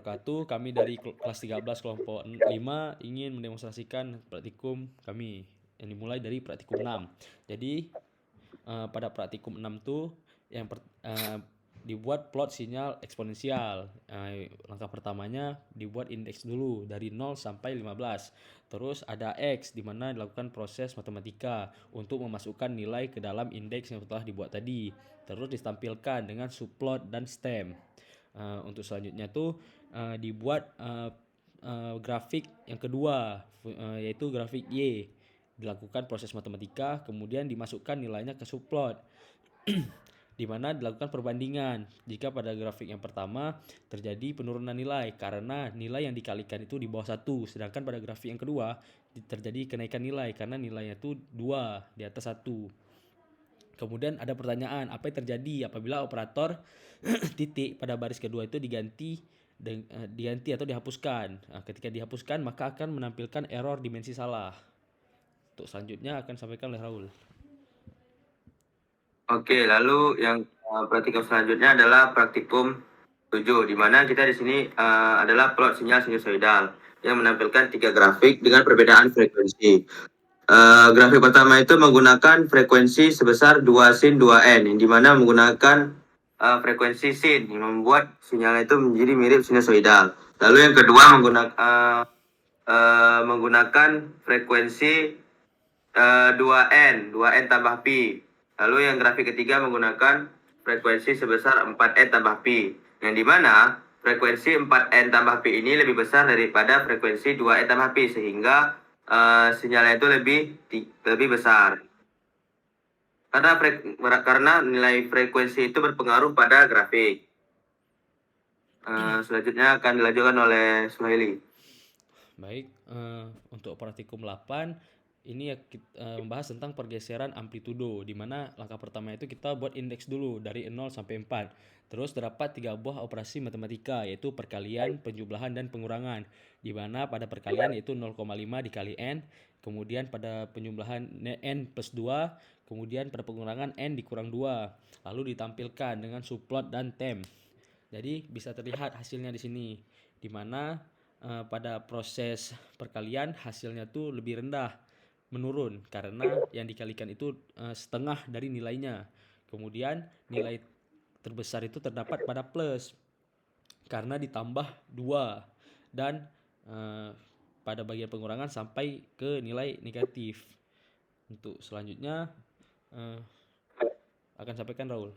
wabarakatuh. Kami dari kelas 13 kelompok 5 ingin mendemonstrasikan praktikum kami yang dimulai dari praktikum 6. Jadi pada praktikum 6 tuh dibuat plot sinyal eksponensial. Langkah pertamanya dibuat indeks dulu dari 0 sampai 15. Terus ada X di mana dilakukan proses matematika untuk memasukkan nilai ke dalam indeks yang telah dibuat tadi. Terus ditampilkan dengan subplot dan stem. Untuk selanjutnya tuh dibuat grafik yang kedua, yaitu grafik Y. Dilakukan proses matematika, kemudian dimasukkan nilainya ke subplot di mana dilakukan perbandingan. Jika pada grafik yang pertama terjadi penurunan nilai karena nilai yang dikalikan itu di bawah 1, sedangkan pada grafik yang kedua terjadi kenaikan nilai karena nilainya itu 2 di atas 1. Kemudian ada pertanyaan, apa yang terjadi apabila operator titik pada baris kedua itu diganti atau dihapuskan. Ketika dihapuskan maka akan menampilkan error dimensi salah. Untuk selanjutnya akan sampaikan oleh Raul. Oke, lalu yang praktikum selanjutnya adalah praktikum 7, di mana kita di sini adalah plot sinyal sinusoidal yang menampilkan 3 grafik dengan perbedaan frekuensi. Grafik pertama itu menggunakan frekuensi sebesar 2 sin 2n, yang dimana menggunakan frekuensi sin yang membuat sinyal itu menjadi mirip sinusoidal. Lalu yang kedua menggunakan frekuensi 2n tambah pi. Lalu yang grafik ketiga menggunakan frekuensi sebesar 4n tambah pi, yang dimana frekuensi 4n tambah pi ini lebih besar daripada frekuensi 2n tambah pi, sehingga sinyalnya itu lebih besar. Karena nilai frekuensi itu berpengaruh pada grafik. Selanjutnya akan dilanjutkan oleh Suhaili. Baik, untuk praktikum 8 ini ya kita membahas tentang pergeseran amplitudo, di mana langkah pertama itu kita buat indeks dulu dari 0 sampai 4. Terus terdapat 3 buah operasi matematika, yaitu perkalian, penjumlahan, dan pengurangan. Di mana pada perkalian yaitu 0,5 dikali n, kemudian pada penjumlahan n plus 2, kemudian pada pengurangan n dikurang 2. Lalu ditampilkan dengan subplot dan tem. Jadi bisa terlihat hasilnya di sini, di mana pada proses perkalian hasilnya tuh lebih rendah, menurun karena yang dikalikan itu setengah dari nilainya. Kemudian nilai terbesar itu terdapat pada plus karena ditambah 2, dan pada bagian pengurangan sampai ke nilai negatif. Untuk selanjutnya akan sampaikan Raul.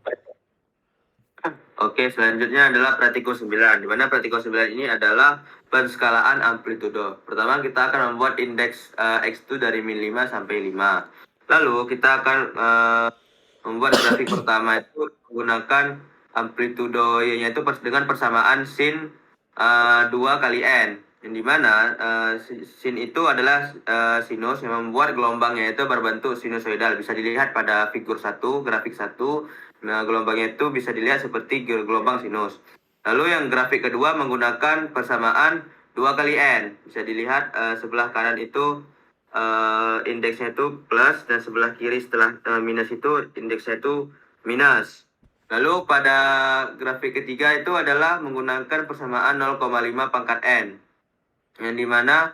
Oke, selanjutnya adalah praktikum 9, di mana praktikum 9 ini adalah penskalaan amplitudo. Pertama, kita akan membuat indeks X itu dari min 5 sampai 5. Lalu, kita akan membuat grafik pertama itu menggunakan amplitudo Y-nya itu dengan persamaan sin 2 kali N. Yang dimana sin itu adalah sinus yang membuat gelombangnya itu berbentuk sinusoidal. Bisa dilihat pada figur 1, grafik 1. Nah, gelombangnya itu bisa dilihat seperti gelombang sinus. Lalu yang grafik kedua menggunakan persamaan 2 kali N. Bisa dilihat sebelah kanan itu indeksnya itu plus, dan sebelah kiri setelah minus itu indeksnya itu minus. Lalu pada grafik ketiga itu adalah menggunakan persamaan 0,5 pangkat N. Yang dimana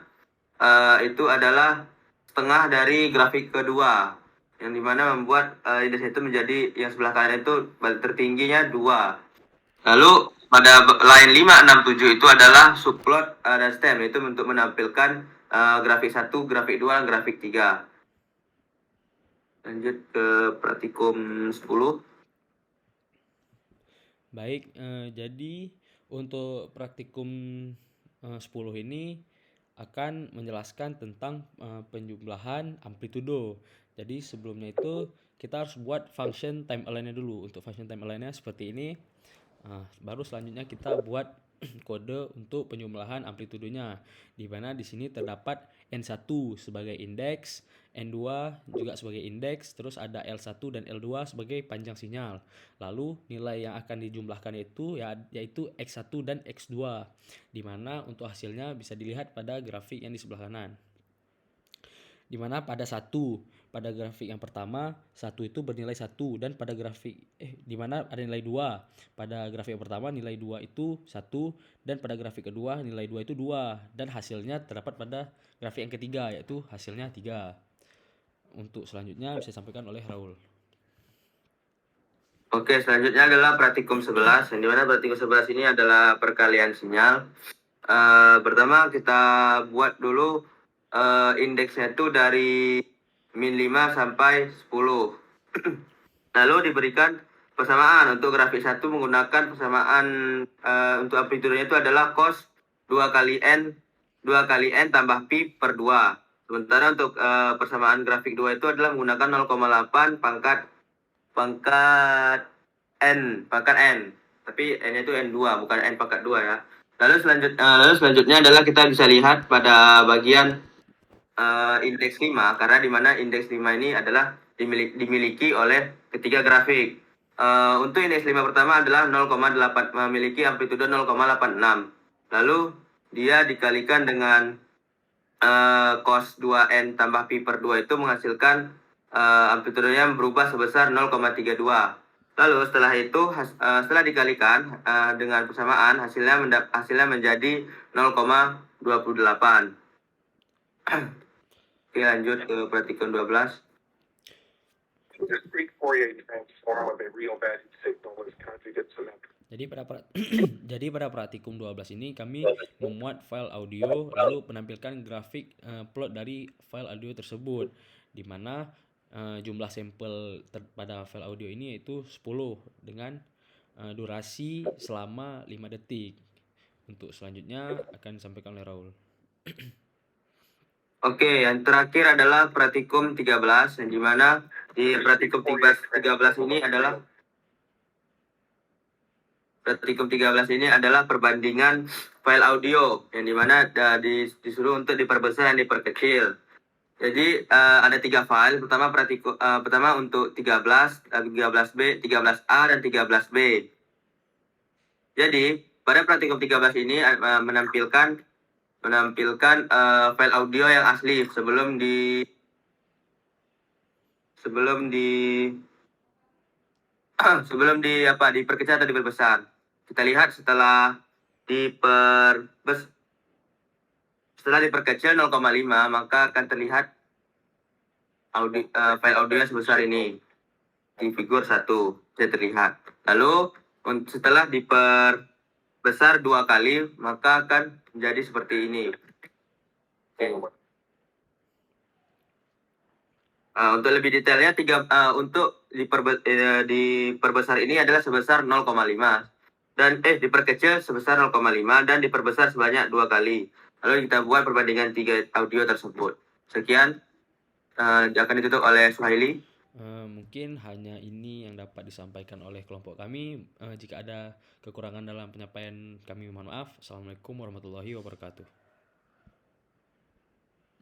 itu adalah setengah dari grafik kedua, yang dimana membuat indeks itu menjadi yang sebelah kanan itu tertingginya 2. Lalu pada line 5, 6, 7 itu adalah subplot dan stem, itu untuk menampilkan grafik 1, grafik 2, dan grafik 3. Lanjut ke praktikum 10. Baik, jadi untuk praktikum 10 ini akan menjelaskan tentang penjumlahan amplitudo. Jadi sebelumnya itu kita harus buat function time align-nya dulu. Untuk function time align-nya seperti ini. Baru selanjutnya kita buat kode untuk penjumlahan amplitudonya, di mana di sini terdapat N1 sebagai indeks, N2 juga sebagai indeks, terus ada L1 dan L2 sebagai panjang sinyal. Lalu nilai yang akan dijumlahkan itu yaitu X1 dan X2, di mana untuk hasilnya bisa dilihat pada grafik yang di sebelah kanan. Di mana pada 1 pada grafik yang pertama 1 itu bernilai 1 dan pada grafik di mana ada nilai 2. Pada grafik yang pertama nilai 2 itu 1 dan pada grafik kedua nilai 2 itu 2 dan hasilnya terdapat pada grafik yang ketiga yaitu hasilnya 3. Untuk selanjutnya bisa disampaikan oleh Raul. Oke, selanjutnya adalah praktikum 11, yang dimana praktikum 11 ini adalah perkalian sinyal. Pertama kita buat dulu indeksnya itu dari min 5 sampai 10. Lalu diberikan persamaan untuk grafik 1 menggunakan persamaan untuk amplitudenya itu adalah cos 2 kali n tambah pi per 2. Sementara untuk persamaan grafik 2 itu adalah menggunakan 0,8 pangkat n. Tapi n-nya itu n2 bukan n pangkat 2 ya. Lalu selanjutnya adalah kita bisa lihat pada bagian indeks 5, karena di mana indeks 5 ini adalah dimiliki oleh ketiga grafik. Untuk indeks 5 pertama adalah 0,8 memiliki amplitudo 0,86. Lalu dia dikalikan dengan cos 2n tambah pi per 2 itu menghasilkan amplitudonya berubah sebesar 0,32. Lalu setelah itu setelah dikalikan dengan persamaan hasilnya menjadi 0,28. Oke, lanjut ke praktikum 12. The Greek Fourier transform of a real valued signal is conjugate symmetric. Jadi pada praktikum 12 ini kami memuat file audio lalu menampilkan grafik plot dari file audio tersebut di mana jumlah sampel pada file audio ini yaitu 10 dengan durasi selama 5 detik. Untuk selanjutnya akan disampaikan oleh Raul. Oke, yang terakhir adalah praktikum 13, yang dimana di praktikum 13 ini adalah perbandingan file audio, yang dimana disuruh untuk diperbesar dan diperkecil. Jadi ada 3 file. Pertama untuk 13, 13B, 13A, dan 13B. Jadi pada praktikum 13 ini menampilkan file audio yang asli sebelum diperkecil atau diperbesar. Kita lihat setelah diperkecil 0,5 maka akan terlihat file audionya sebesar ini. Di figur 1 bisa terlihat. Lalu setelah diperbesar 2 kali maka akan menjadi seperti ini. Untuk lebih detailnya untuk diperbesar ini adalah sebesar 0,5 dan diperkecil sebesar 0,5 dan diperbesar sebanyak 2 kali. Lalu kita buat perbandingan 3 audio tersebut. Sekian akan ditutup oleh Suhaili. Mungkin hanya ini yang dapat disampaikan oleh kelompok kami. Jika ada kekurangan dalam penyampaian kami mohon maaf. Assalamualaikum warahmatullahi wabarakatuh.